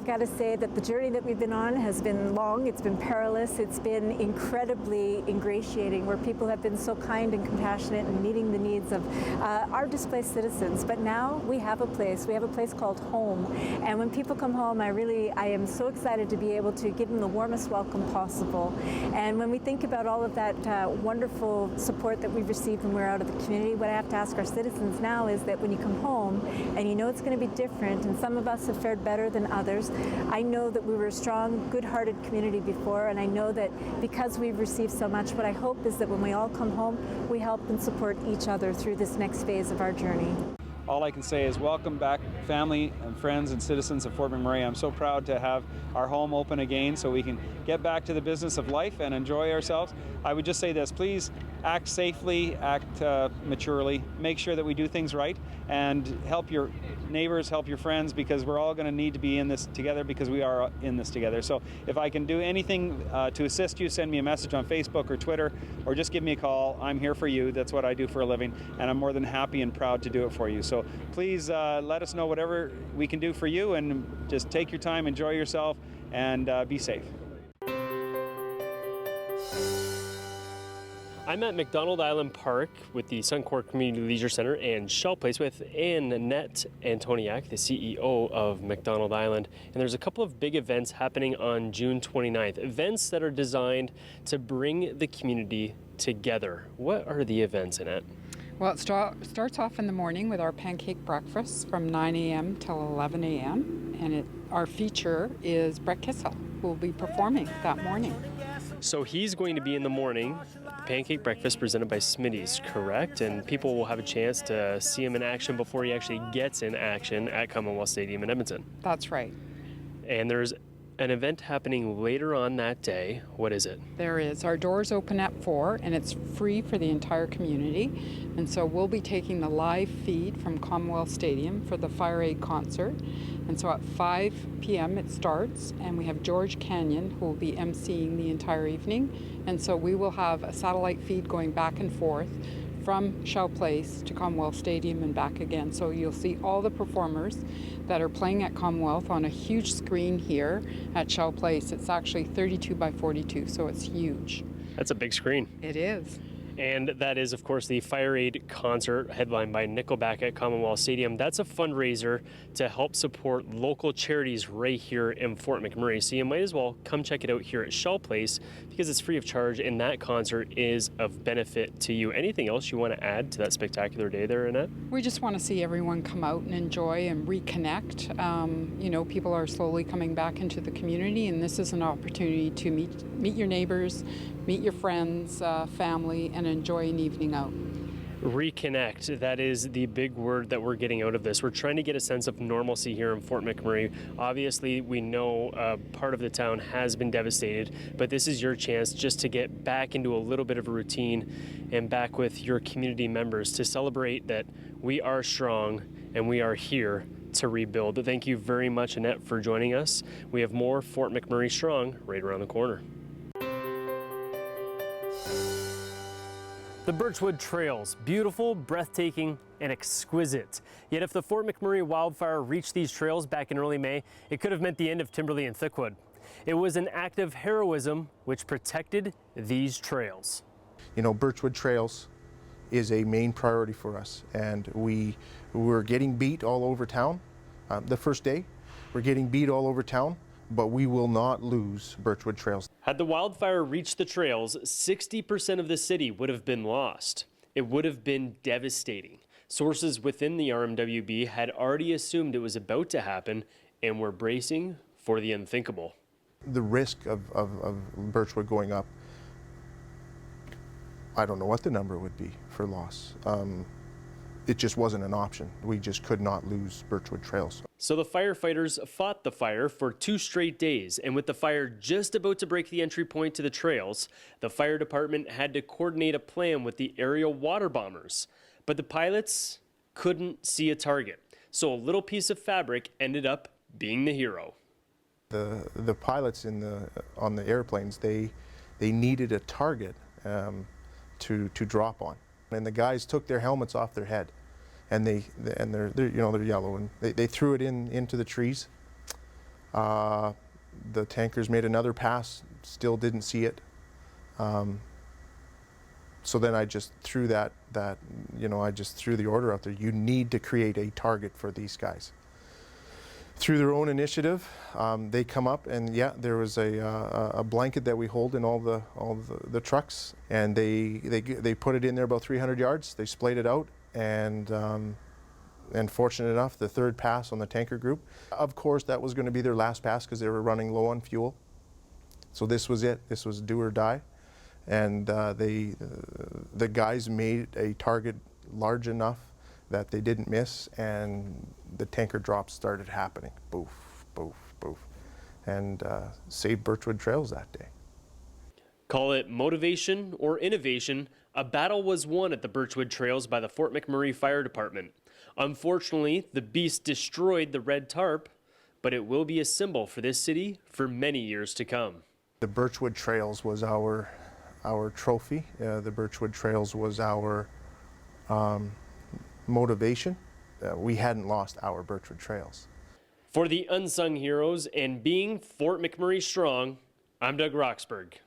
got to say that the journey that we've been on has been long, it's been perilous, it's been incredibly ingratiating, where people have been so kind and compassionate and meeting the needs of our displaced citizens. But now we have a place called home. And when people come home, I am so excited to be able to give them the warmest welcome possible. And when we think about all of that wonderful support that we've received when we're out of the community, what I have to ask our citizens now is that when you come home and you know it's going to be different, and some of us have fared better than others, I know that we were a strong, good-hearted community before, and I know that because we've received so much, what I hope is that when we all come home, we help and support each other through this next phase of our journey. All I can say is welcome back, family and friends and citizens of Fort McMurray. I'm so proud to have our home open again so we can get back to the business of life and enjoy ourselves. I would just say this, please act safely, act maturely, make sure that we do things right, and help your neighbors, help your friends, because we're all going to need to be in this together, because we are in this together. So if I can do anything to assist you, send me a message on Facebook or Twitter, or just give me a call. I'm here for you. That's what I do for a living, and I'm more than happy and proud to do it for you. So please let us know whatever we can do for you, and just take your time, enjoy yourself, and be safe. I'm at McDonald Island Park with the Suncor Community Leisure Center and Shell Place with Annette Antoniak, the CEO of McDonald Island. And there's a couple of big events happening on June 29th, events that are designed to bring the community together. What are the events, Annette? Well, it starts off in the morning with our pancake breakfast from 9 a.m. till 11 a.m. And our feature is Brett Kissel, who will be performing that morning. So he's going to be in the morning, the pancake breakfast presented by Smitty's, correct? And people will have a chance to see him in action before he actually gets in action at Commonwealth Stadium in Edmonton. That's right. And there's an event happening later on that day. What is it? There is. Our doors open at 4, and it's free for the entire community. And so we'll be taking the live feed from Commonwealth Stadium for the Fire Aid concert. And so at 5 p.m. it starts, and we have George Canyon, who will be emceeing the entire evening. And so we will have a satellite feed going back and forth from Shell Place to Commonwealth Stadium and back again. So you'll see all the performers that are playing at Commonwealth on a huge screen here at Shell Place. It's actually 32 by 42, so it's huge. That's a big screen. It is. And that is, of course, the Fire Aid concert headlined by Nickelback at Commonwealth Stadium. That's a fundraiser to help support local charities right here in Fort McMurray. So you might as well come check it out here at Shell Place because it's free of charge, and that concert is of benefit to you. Anything else you want to add to that spectacular day there, Annette? We just want to see everyone come out and enjoy and reconnect. People are slowly coming back into the community, and this is an opportunity to meet your neighbors, meet your friends, family, and enjoy an evening out. Reconnect, that is the big word that we're getting out of this. We're trying to get a sense of normalcy here in Fort McMurray. Obviously, we know part of the town has been devastated, but this is your chance just to get back into a little bit of a routine and back with your community members to celebrate that we are strong and we are here to rebuild. Thank you very much, Annette, for joining us. We have more Fort McMurray Strong right around the corner. The Birchwood Trails, beautiful, breathtaking, and exquisite. Yet if the Fort McMurray wildfire reached these trails back in early May, it could have meant the end of Timberley and Thickwood. It was an act of heroism which protected these trails. You know, Birchwood Trails is a main priority for us, and we were getting beat all over town the first day. We're getting beat all over town, but we will not lose Birchwood Trails. Had the wildfire reached the trails, 60% of the city would have been lost. It would have been devastating. Sources within the RMWB had already assumed it was about to happen and were bracing for the unthinkable. The risk of Birchwood going up, I don't know what the number would be for loss. It just wasn't an option. We just could not lose Birchwood Trails. So the firefighters fought the fire for 2 straight days, and with the fire just about to break the entry point to the trails, the fire department had to coordinate a plan with the aerial water bombers. But the pilots couldn't see a target, so a little piece of fabric ended up being the hero. The pilots on the airplanes, they needed a target to drop on, and the guys took their helmets off their head. And they're yellow, and they threw it into the trees. The tankers made another pass, still didn't see it. So then I just threw I just threw the order out there. You need to create a target for these guys. Through their own initiative, they come up, and yeah, there was a blanket that we hold in all the trucks, and they put it in there about 300 yards. They splayed it out, and fortunate enough, the third pass on the tanker group, of course, that was going to be their last pass because they were running low on fuel. So this was it. This was do or die, and the guys made a target large enough that they didn't miss, and the tanker drops started happening. Boof, boof, boof, and saved Birchwood Trails that day. Call it motivation or innovation, a battle was won at the Birchwood Trails by the Fort McMurray Fire Department. Unfortunately, the beast destroyed the red tarp, but it will be a symbol for this city for many years to come. The Birchwood Trails was our trophy. The Birchwood Trails was our motivation. We hadn't lost our Birchwood Trails. For the unsung heroes and being Fort McMurray strong, I'm Doug Roxburgh.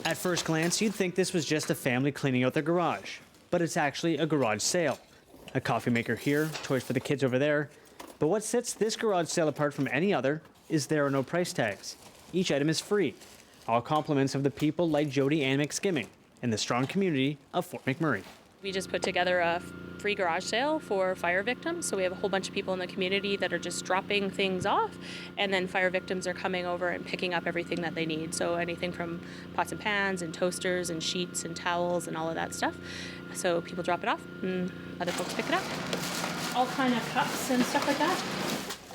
At first glance, you'd think this was just a family cleaning out their garage, but it's actually a garage sale. A coffee maker here, toys for the kids over there. But what sets this garage sale apart from any other is there are no price tags. Each item is free. All compliments of the people like Jody and McSkimming and the strong community of Fort McMurray. We just put together a free garage sale for fire victims. So we have a whole bunch of people in the community that are just dropping things off, and then fire victims are coming over and picking up everything that they need. So anything from pots and pans and toasters and sheets and towels and all of that stuff. So people drop it off and other folks pick it up. All kind of cups and stuff like that.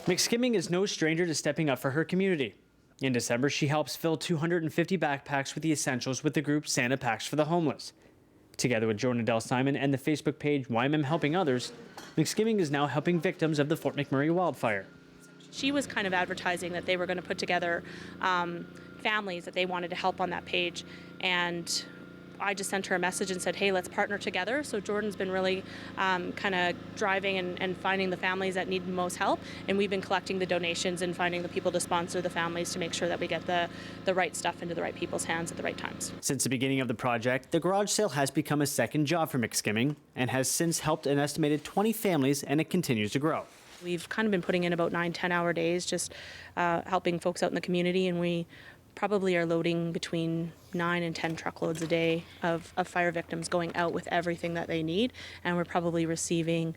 McSkimming is no stranger to stepping up for her community. In December, she helps fill 250 backpacks with the essentials with the group Santa Packs for the Homeless. Together with Jordan Adele Simon and the Facebook page YMM Helping Others, McSkimming is now helping victims of the Fort McMurray wildfire. She was kind of advertising that they were going to put together families that they wanted to help on that page, and I just sent her a message and said, hey, let's partner together. So Jordan's been really kind of driving and finding the families that need the most help, and we've been collecting the donations and finding the people to sponsor the families to make sure that we get the right stuff into the right people's hands at the right times. Since the beginning of the project, the garage sale has become a second job for McSkimming and has since helped an estimated 20 families, and it continues to grow. We've kind of been putting in about 9-10 hour days just helping folks out in the community, and we probably are loading between 9 and 10 truckloads a day of fire victims going out with everything that they need, and we're probably receiving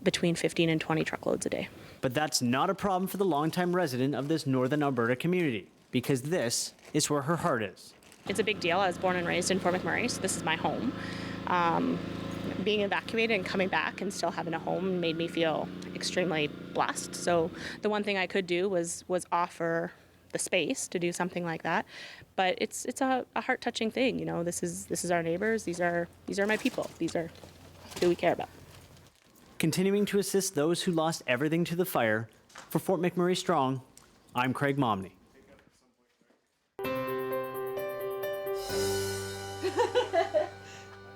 between 15 and 20 truckloads a day. But that's not a problem for the longtime resident of this northern Alberta community, because this is where her heart is. It's a big deal. I was born and raised in Fort McMurray, so this is my home. Being evacuated and coming back and still having a home made me feel extremely blessed. So the one thing I could do was offer the space to do something like that, but it's a heart-touching thing. You know, this is our neighbors. These are my people. These are who we care about. Continuing to assist those who lost everything to the fire, for Fort McMurray Strong, I'm Craig Momney.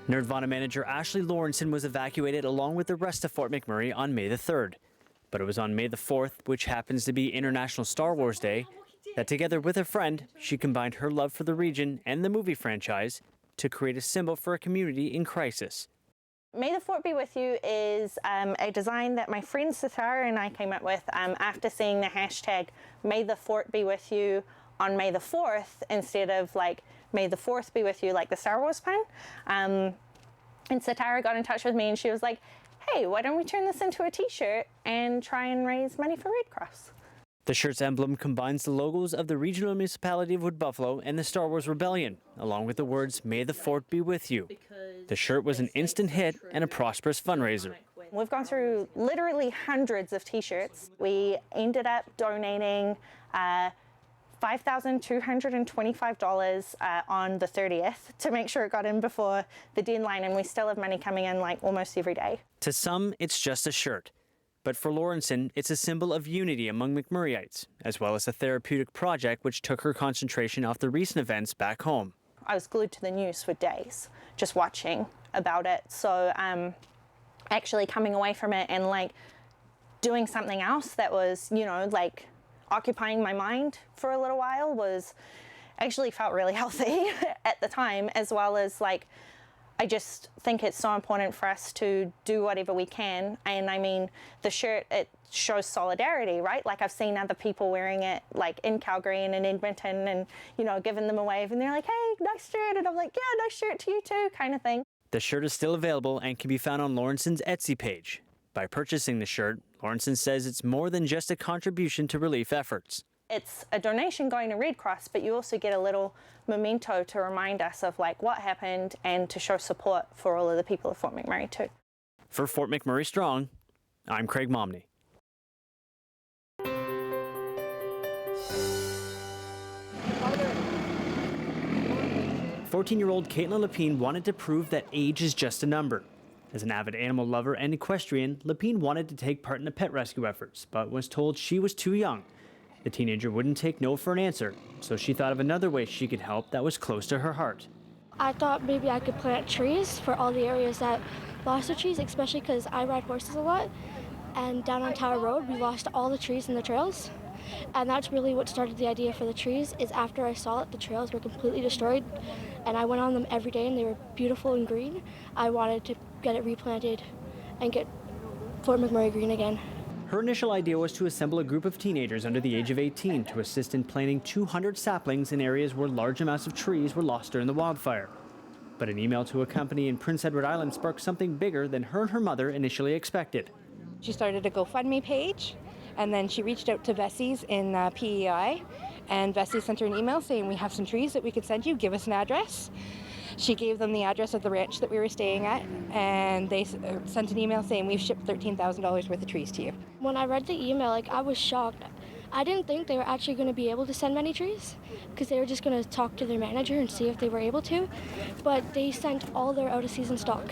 Nerdvana manager Ashley Lawrenson was evacuated along with the rest of Fort McMurray on May the 3rd. But it was on May the 4th, which happens to be International Star Wars Day, that together with a friend, she combined her love for the region and the movie franchise to create a symbol for a community in crisis. May the Fort Be With You is a design that my friend Sitar and I came up with after seeing the hashtag May the Fort Be With You on May the 4th instead of like May the 4th Be With You, like the Star Wars pun. And Sitar got in touch with me and she was like, hey, why don't we turn this into a t-shirt and try and raise money for Red Cross? The shirt's emblem combines the logos of the regional municipality of Wood Buffalo and the Star Wars Rebellion, along with the words, May the Fort Be With You. The shirt was an instant hit and a prosperous fundraiser. We've gone through literally hundreds of t-shirts. We ended up donating $5,225 on the 30th to make sure it got in before the deadline, and we still have money coming in like almost every day. To some, it's just a shirt. But for Lawrenson, it's a symbol of unity among McMurrayites, as well as a therapeutic project which took her concentration off the recent events back home. I was glued to the news for days, just watching about it. So actually coming away from it and like doing something else that was, you know, like occupying my mind for a little while was actually felt really healthy at the time, as well as like, I just think it's so important for us to do whatever we can. And I mean, the shirt, it shows solidarity, right? Like I've seen other people wearing it like in Calgary and in Edmonton and, you know, giving them a wave and they're like, hey, nice shirt. And I'm like, yeah, nice shirt to you too, kind of thing. The shirt is still available and can be found on Lawrenson's Etsy page. By purchasing the shirt, Lawrenson says it's more than just a contribution to relief efforts. It's a donation going to Red Cross, but you also get a little memento to remind us of like what happened and to show support for all of the people of Fort McMurray too. For Fort McMurray Strong, I'm Craig Momney. 14-year-old Caitlin Lepine wanted to prove that age is just a number. As an avid animal lover and equestrian, Lepine wanted to take part in the pet rescue efforts, but was told she was too young. The teenager wouldn't take no for an answer, so she thought of another way she could help that was close to her heart. I thought maybe I could plant trees for all the areas that lost their trees, especially because I ride horses a lot. And down on Tower Road, we lost all the trees in the trails. And that's really what started the idea for the trees, is after I saw that the trails were completely destroyed, and I went on them every day and they were beautiful and green, I wanted to get it replanted and get Fort McMurray green again. Her initial idea was to assemble a group of teenagers under the age of 18 to assist in planting 200 saplings in areas where large amounts of trees were lost during the wildfire. But an email to a company in Prince Edward Island sparked something bigger than her and her mother initially expected. She started a GoFundMe page, and then she reached out to Vessie's in PEI, and Vessie sent her an email saying, we have some trees that we could send you, give us an address. She gave them the address of the ranch that we were staying at, and they sent an email saying, we've shipped $13,000 worth of trees to you. When I read the email, I was shocked. I didn't think they were actually going to be able to send many trees, because they were just going to talk to their manager and see if they were able to, but they sent all their out-of-season stock.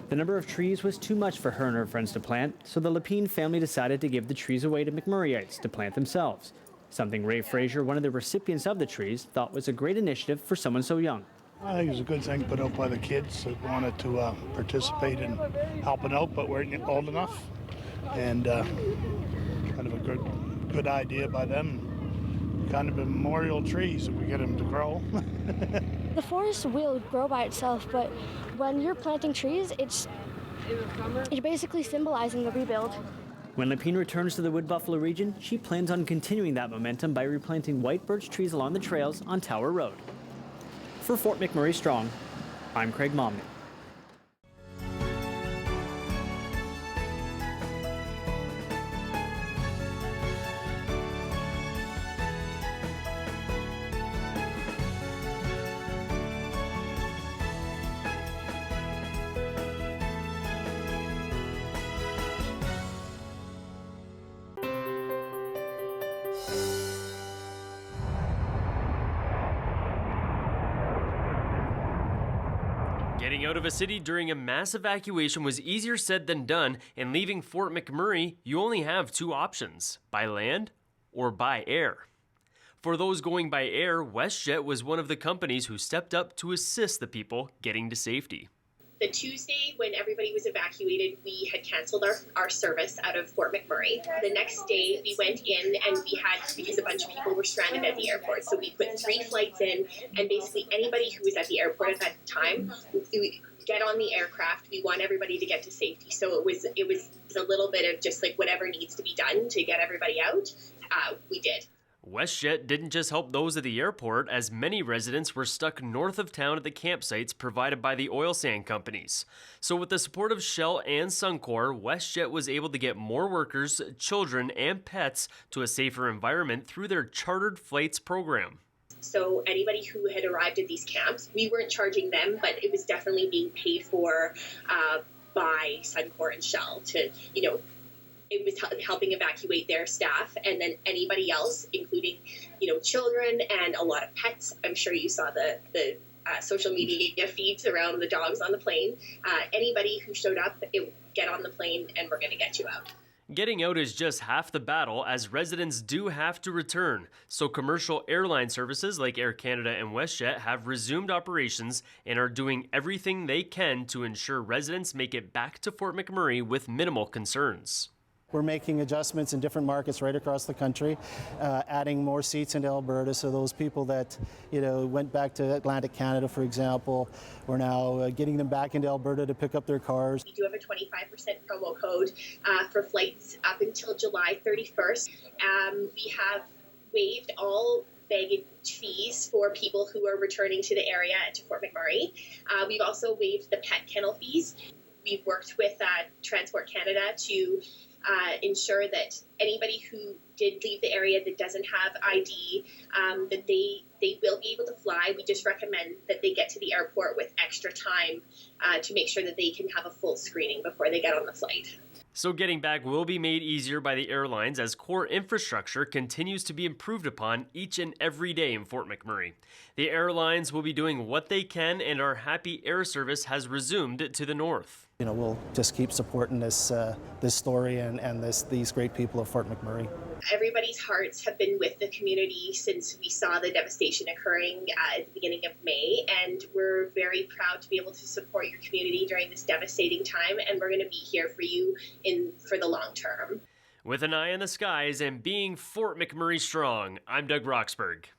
The number of trees was too much for her and her friends to plant, so the Lepine family decided to give the trees away to McMurrayites to plant themselves. Something Ray Fraser, one of the recipients of the trees, thought was a great initiative for someone so young. I think it was a good thing put out by the kids that wanted to participate in helping out but weren't old enough. And kind of a good idea by them. Kind of a memorial tree so we get them to grow. The forest will grow by itself, but when you're planting trees, you're basically symbolizing the rebuild. When Lepine returns to the Wood Buffalo region, she plans on continuing that momentum by replanting white birch trees along the trails on Tower Road. For Fort McMurray Strong, I'm Craig Momney. Getting out of a city during a mass evacuation was easier said than done, and leaving Fort McMurray, you only have two options: by land or by air. For those going by air, Westjet was one of the companies who stepped up to assist the people getting to safety. The Tuesday when everybody was evacuated, we had canceled our service out of Fort McMurray. The next day we went in and we had, because a bunch of people were stranded at the airport, so we put 3 flights in, and basically anybody who was at the airport at that time, we get on the aircraft. We want everybody to get to safety. So it was a little bit of just like whatever needs to be done to get everybody out, we did. Westjet didn't just help those at the airport, as many residents were stuck north of town at the campsites provided by the oil sand companies. So with the support of Shell and Suncor, Westjet was able to get more workers, children, and pets to a safer environment through their chartered flights program. So anybody who had arrived at these camps, we weren't charging them, but it was definitely being paid for by Suncor and Shell to, it was helping evacuate their staff, and then anybody else, including, children and a lot of pets. I'm sure you saw the social media feeds around the dogs on the plane. Anybody who showed up, get on the plane and we're going to get you out. Getting out is just half the battle, as residents do have to return. So commercial airline services like Air Canada and Westjet have resumed operations and are doing everything they can to ensure residents make it back to Fort McMurray with minimal concerns. We're making adjustments in different markets right across the country, adding more seats into Alberta, so those people that went back to Atlantic Canada, for example, we're now getting them back into Alberta to pick up their cars. We do have a 25% promo code for flights up until July 31st. We have waived all baggage fees for people who are returning to the area and to Fort McMurray. We've also waived the pet kennel fees. We've worked with Transport Canada to ensure that anybody who did leave the area that doesn't have ID, that they will be able to fly. We just recommend that they get to the airport with extra time to make sure that they can have a full screening before they get on the flight. So getting back will be made easier by the airlines as core infrastructure continues to be improved upon each and every day in Fort McMurray. The airlines will be doing what they can, and our Happy Air service has resumed to the north. We'll just keep supporting this story and these great people of Fort McMurray. Everybody's hearts have been with the community since we saw the devastation occurring at the beginning of May, and we're very proud to be able to support your community during this devastating time, and we're going to be here for you for the long term. With an eye on the skies and being Fort McMurray strong, I'm Doug Roxburgh.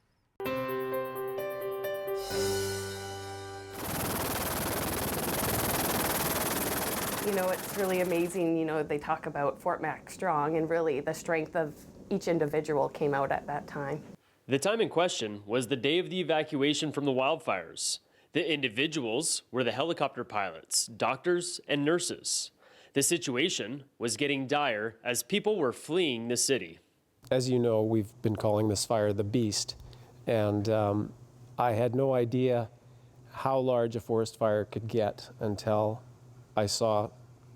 It's really amazing, they talk about Fort Mac strong, and really the strength of each individual came out at that time. The time in question was the day of the evacuation from the wildfires. The individuals were the helicopter pilots, doctors, and nurses. The situation was getting dire as people were fleeing the city. As you know, we've been calling this fire the Beast, and I had no idea how large a forest fire could get until I saw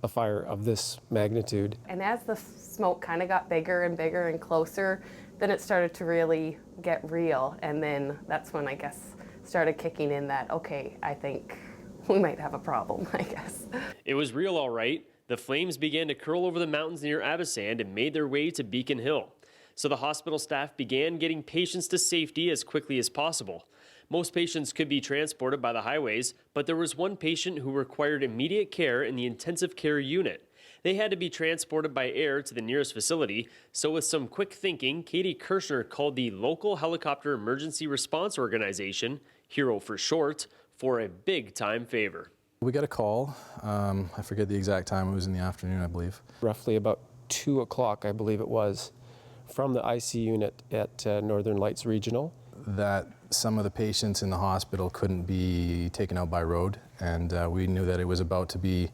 a fire of this magnitude. And as the smoke kind of got bigger and bigger and closer, then it started to really get real. And then that's when I guess started kicking in that, okay, I think we might have a problem, I guess. It was real, all right. The flames began to curl over the mountains near Abasand and made their way to Beacon Hill. So the hospital staff began getting patients to safety as quickly as possible. Most patients could be transported by the highways, but there was one patient who required immediate care in the intensive care unit. They had to be transported by air to the nearest facility, so with some quick thinking, Katie Kirshner called the local helicopter emergency response organization, HERO for short, for a big-time favor. We got a call, I forget the exact time, it was in the afternoon, I believe. Roughly about 2 o'clock, I believe it was, from the IC unit at Northern Lights Regional. That some of the patients in the hospital couldn't be taken out by road, and we knew that it was about to be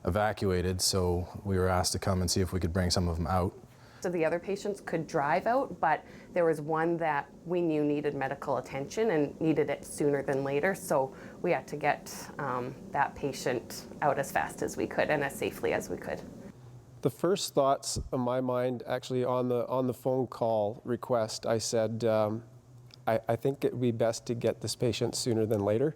evacuated, so we were asked to come and see if we could bring some of them out. So the other patients could drive out, but there was one that we knew needed medical attention and needed it sooner than later, so we had to get that patient out as fast as we could and as safely as we could. The first thoughts of my mind, actually on the phone call request, I said, I think it would be best to get this patient sooner than later.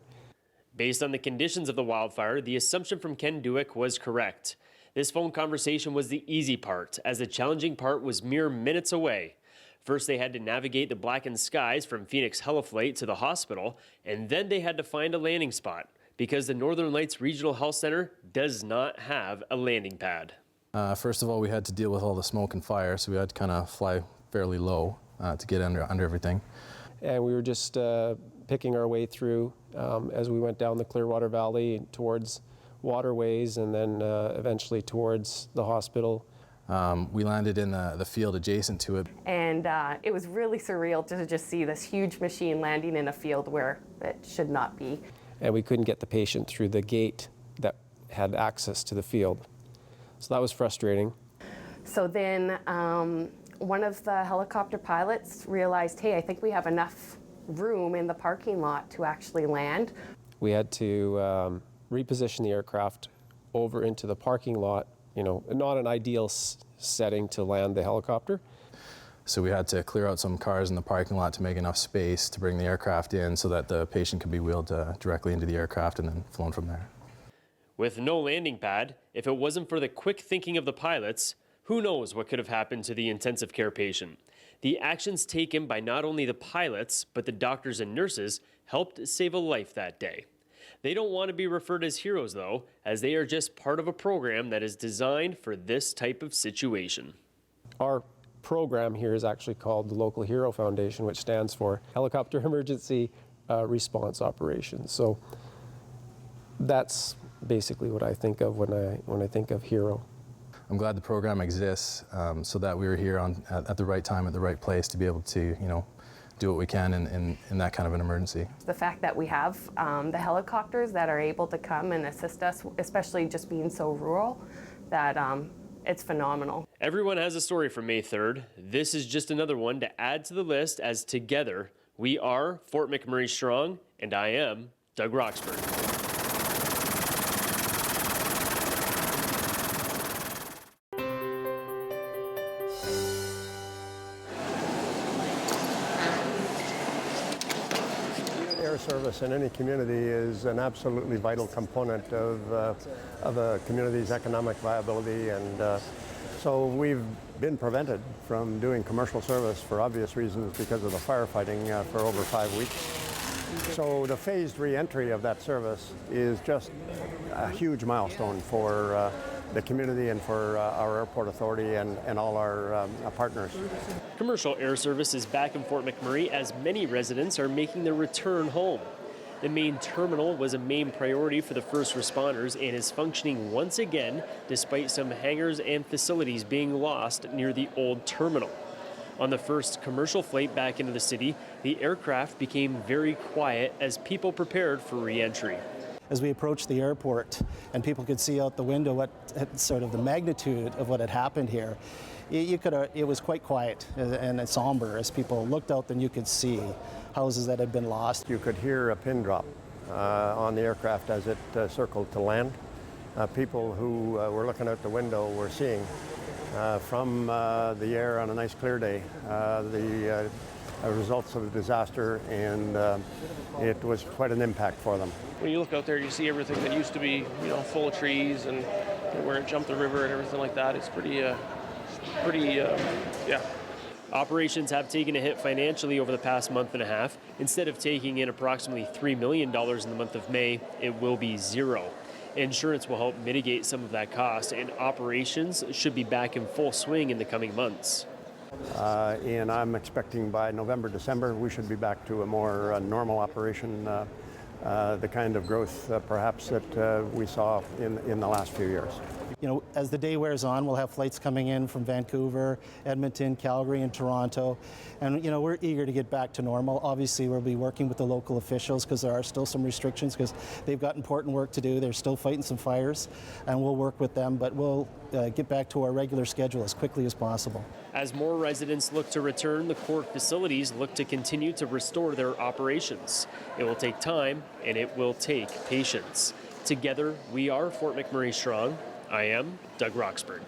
Based on the conditions of the wildfire, the assumption from Ken Duick was correct. This phone conversation was the easy part, as the challenging part was mere minutes away. First, they had to navigate the blackened skies from Phoenix Heliflight to the hospital, and then they had to find a landing spot, because the Northern Lights Regional Health Center does not have a landing pad. First of all, we had to deal with all the smoke and fire, so we had to kind of fly fairly low to get under everything. And we were just picking our way through as we went down the Clearwater Valley towards waterways and then eventually towards the hospital. We landed in the field adjacent to it. And it was really surreal to just see this huge machine landing in a field where it should not be. And we couldn't get the patient through the gate that had access to the field. So that was frustrating. So then one of the helicopter pilots realized, hey, I think we have enough room in the parking lot to actually land. We had to reposition the aircraft over into the parking lot, not an ideal setting to land the helicopter. So we had to clear out some cars in the parking lot to make enough space to bring the aircraft in so that the patient could be wheeled directly into the aircraft and then flown from there. With no landing pad, if it wasn't for the quick thinking of the pilots, who knows what could have happened to the intensive care patient. The actions taken by not only the pilots, but the doctors and nurses helped save a life that day. They don't want to be referred as heroes, though, as they are just part of a program that is designed for this type of situation. Our program here is actually called the Local Hero Foundation, which stands for Helicopter Emergency Response Operations. So that's basically what I think of when I think of hero. I'm glad the program exists so that we were here at the right time, at the right place to be able to, do what we can in that kind of an emergency. The fact that we have the helicopters that are able to come and assist us, especially just being so rural, that it's phenomenal. Everyone has a story from May 3rd. This is just another one to add to the list, as together we are Fort McMurray Strong, and I am Doug Roxburgh. Air service in any community is an absolutely vital component of a community's economic viability, and so we've been prevented from doing commercial service for obvious reasons because of the firefighting for over 5 weeks. So the phased re-entry of that service is just a huge milestone for the community and for our airport authority and all our partners. Commercial air service is back in Fort McMurray as many residents are making their return home. The main terminal was a main priority for the first responders and is functioning once again despite some hangars and facilities being lost near the old terminal. On the first commercial flight back into the city, the aircraft became very quiet as people prepared for re-entry. As we approached the airport and people could see out the window what sort of the magnitude of what had happened here, it was quite quiet and somber. As people looked out, then you could see houses that had been lost. You could hear a pin drop on the aircraft as it circled to land. People who were looking out the window were seeing from the air on a nice clear day the results of the disaster, and it was quite an impact for them. When you look out there, you see everything that used to be, full of trees, and where it jumped the river and everything like that. It's pretty, yeah. Operations have taken a hit financially over the past month and a half. Instead of taking in approximately $3 million in the month of May, it will be zero. Insurance will help mitigate some of that cost, and operations should be back in full swing in the coming months. And I'm expecting by November, December, we should be back to a more normal operation, the kind of growth perhaps that we saw in the last few years. As the day wears on, we'll have flights coming in from Vancouver, Edmonton, Calgary, and Toronto. And, we're eager to get back to normal. Obviously, we'll be working with the local officials because there are still some restrictions because they've got important work to do. They're still fighting some fires, and we'll work with them. But we'll get back to our regular schedule as quickly as possible. As more residents look to return, the core facilities look to continue to restore their operations. It will take time, and it will take patience. Together, we are Fort McMurray Strong. I am Doug Roxburgh.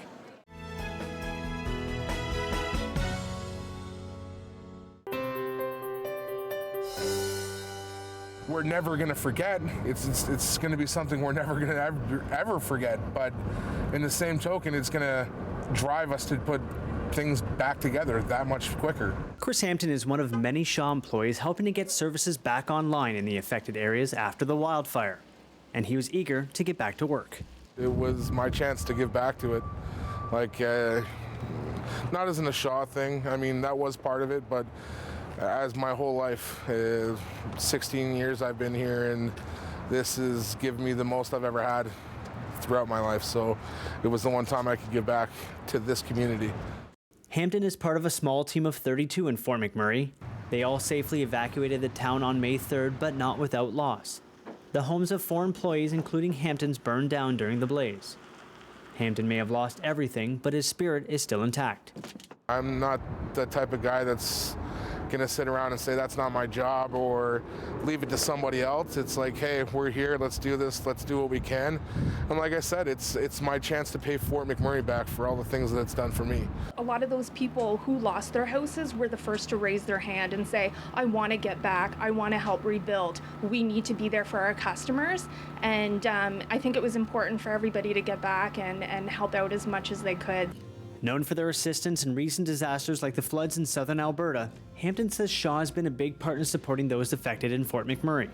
We're never going to forget. It's going to be something we're never going to ever forget. But in the same token, it's going to drive us to put things back together that much quicker. Chris Hampton is one of many Shaw employees helping to get services back online in the affected areas after the wildfire. And he was eager to get back to work. It was my chance to give back to it. Not as in a Shaw thing. I mean, that was part of it, but as my whole life, 16 years I've been here, and this has given me the most I've ever had throughout my life. So it was the one time I could give back to this community. Hampton is part of a small team of 32 in Fort McMurray. They all safely evacuated the town on May 3rd, but not without loss. The homes of 4 employees, including Hampton's, burned down during the blaze. Hampton may have lost everything, but his spirit is still intact. I'm not the type of guy that's gonna sit around and say that's not my job or leave it to somebody else. It's like, hey, we're here, let's do this, let's do what we can. And like I said, it's my chance to pay Fort McMurray back for all the things that it's done for me. A lot of those people who lost their houses were the first to raise their hand and say, I want to get back, I want to help rebuild. We need to be there for our customers. And I think it was important for everybody to get back and help out as much as they could. Known for their assistance in recent disasters like the floods in southern Alberta, Hampton says Shaw has been a big part in supporting those affected in Fort McMurray,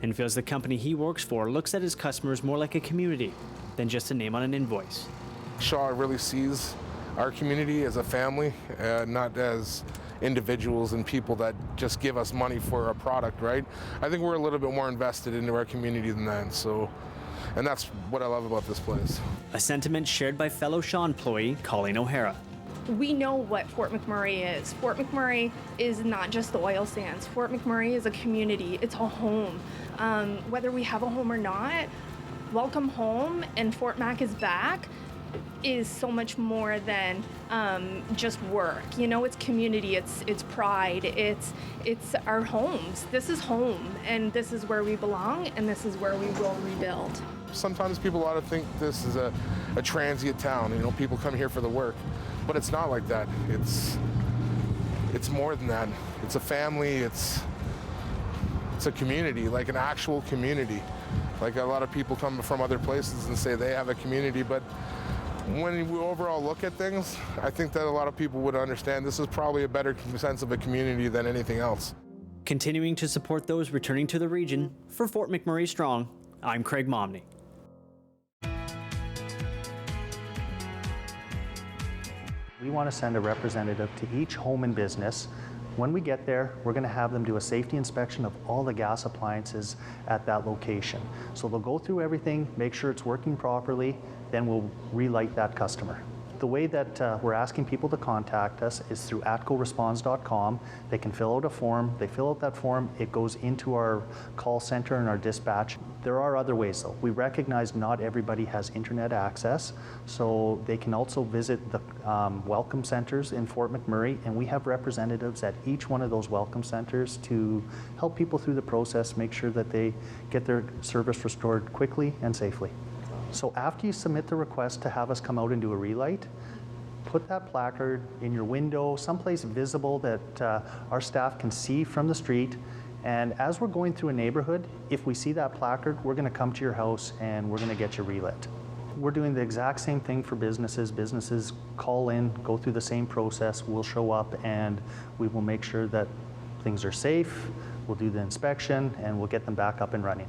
and feels the company he works for looks at his customers more like a community than just a name on an invoice. Shaw really sees our community as a family, not as individuals and people that just give us money for a product, right? I think we're a little bit more invested into our community than that, and that's what I love about this place. A sentiment shared by fellow Shaw employee Colleen O'Hara. We know what Fort McMurray is. Fort McMurray is not just the oil sands. Fort McMurray is a community. It's a home. Whether we have a home or not, welcome home and Fort Mac is back is so much more than just work. You know, it's community, it's pride, it's our homes. This is home, and this is where we belong, and this is where we will rebuild. Sometimes people ought to think this is a transient town. You know, people come here for the work, but it's not like that. It's more than that. It's a family. It's a community, like an actual community. Like a lot of people come from other places and say they have a community, but when we overall look at things, I think that a lot of people would understand this is probably a better sense of a community than anything else. Continuing to support those returning to the region, for Fort McMurray Strong, I'm Craig Momney. We want to send a representative to each home and business. When we get there, we're going to have them do a safety inspection of all the gas appliances at that location. So they'll go through everything, make sure it's working properly, then we'll relight that customer. The way that we're asking people to contact us is through atcoresponds.com. They can fill out a form. They fill out that form. It goes into our call center and our dispatch. There are other ways though. We recognize not everybody has internet access, so they can also visit the welcome centers in Fort McMurray, and we have representatives at each one of those welcome centers to help people through the process, make sure that they get their service restored quickly and safely. So after you submit the request to have us come out and do a relight, put that placard in your window, someplace visible that our staff can see from the street. And as we're going through a neighborhood, if we see that placard, we're going to come to your house and we're going to get you relit. We're doing the exact same thing for businesses. Businesses call in, go through the same process. We'll show up and we will make sure that things are safe. We'll do the inspection and we'll get them back up and running.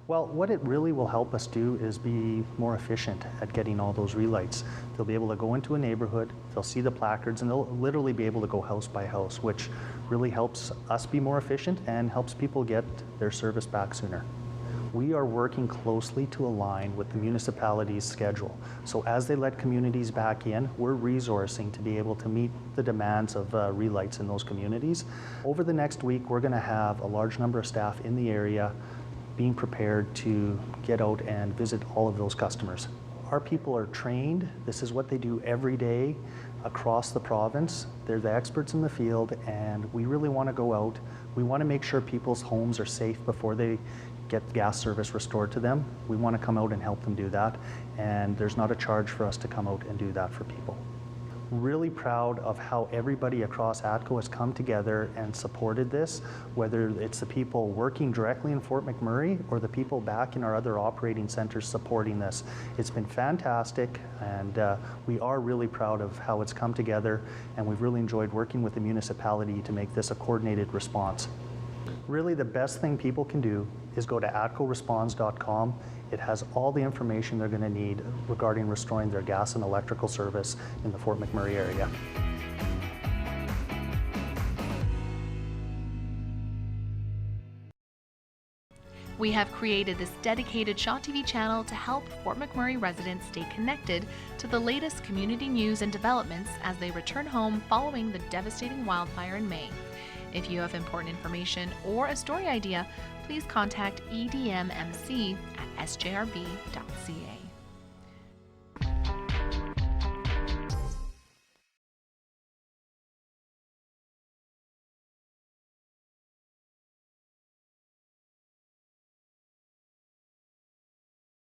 Well, what it really will help us do is be more efficient at getting all those relights. They'll be able to go into a neighborhood, they'll see the placards, and they'll literally be able to go house by house, which really helps us be more efficient and helps people get their service back sooner. We are working closely to align with the municipality's schedule. So as they let communities back in, we're resourcing to be able to meet the demands of relights in those communities. Over the next week, we're going to have a large number of staff in the area being prepared to get out and visit all of those customers. Our people are trained. This is what they do every day across the province. They're the experts in the field, and we really want to go out. We want to make sure people's homes are safe before they get gas service restored to them. We want to come out and help them do that, and there's not a charge for us to come out and do that for people. Really proud of how everybody across ATCO has come together and supported this, whether it's the people working directly in Fort McMurray or the people back in our other operating centers supporting this. It's been fantastic, and we are really proud of how it's come together, and we've really enjoyed working with the municipality to make this a coordinated response. Really, the best thing people can do is go to atcoresponds.com. It has all the information they're going to need regarding restoring their gas and electrical service in the Fort McMurray area. We have created this dedicated Shaw TV channel to help Fort McMurray residents stay connected to the latest community news and developments as they return home following the devastating wildfire in May. If you have important information or a story idea, please contact edmmc@sjrb.ca.